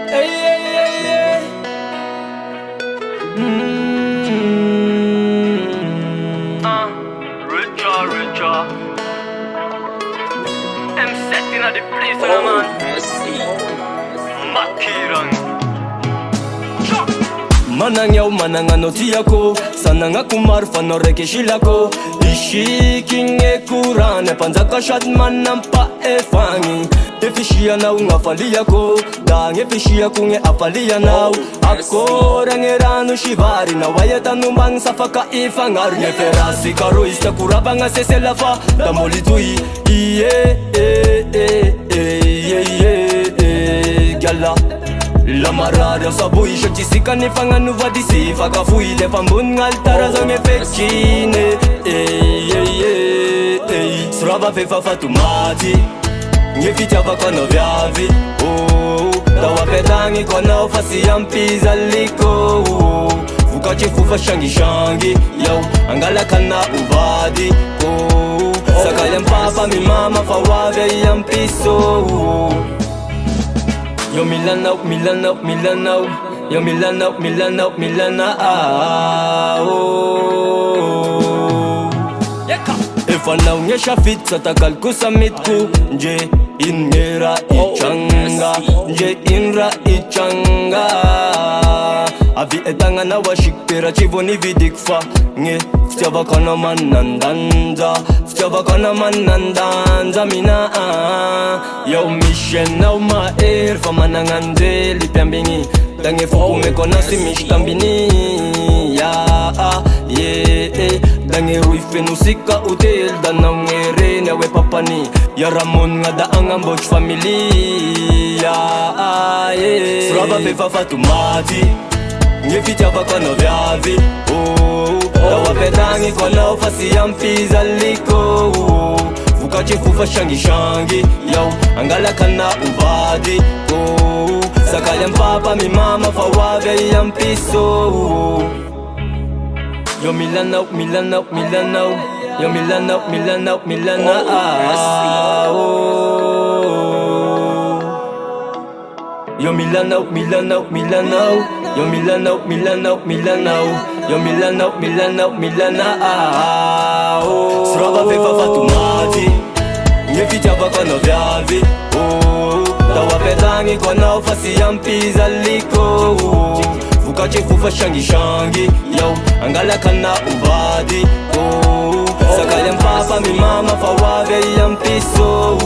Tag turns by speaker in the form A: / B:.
A: Hey, hey, hey, hey.
B: Richer. I'm setting at the place, man. Makiran.
A: Manangyaw manangano tiyako sana nga kumarfa no rekishilako ishikinge kurane panzaka shatman nampa efangi efishia na ungafalia ko dange fishia kunge afalia now akora ngerano shivari na wayeta numbang safaka ifangar ne ferasi karo ista kurabanga seselafa damoli tui iye gala la marada sabu isha chisika ni fanga nuva disi faka fui de fambun ngaltara zonge fekine srava fefa fatumati ngefita vaka no vyavi tawa pedangi kwa na ofasi ya mpiza liko fuka chifufa shangi yau angala kana uvadi sakale mpapa mi mama fawave ya mpiso Yo Milana, yo Milana, Efana ungesha fit satakal kusamitku nje inera ichanga nje inra ichanga avi etanga na washikpera chivoni vidikfa nge Ftyava kana manandanza mina Yo mishen na umaer fa manangande lipiambingi Dange fukume kona simish tambini Dange ruife nusika utel dana ungere newe papani Ya Ramon nga da angamboch family Srava fefa fatumati Ngefitava kana vyavi Tawa pedangi kwa na ofasi ya mpiza liko Fuka chifufa shangi Yau angala kana uvadi Sakale mpapa mi mama fawave ya mpiso Yo Milana Yo Milana Yo Milana Yo Milana Srava fefa fatumati Ngefitava kana vyavi Tawa pedangi kwa na ofasi ya mpiza liko Fuka chifufa shangi Yau angala kana uvadi Sakale mpapa mi mama fawave ya mpiso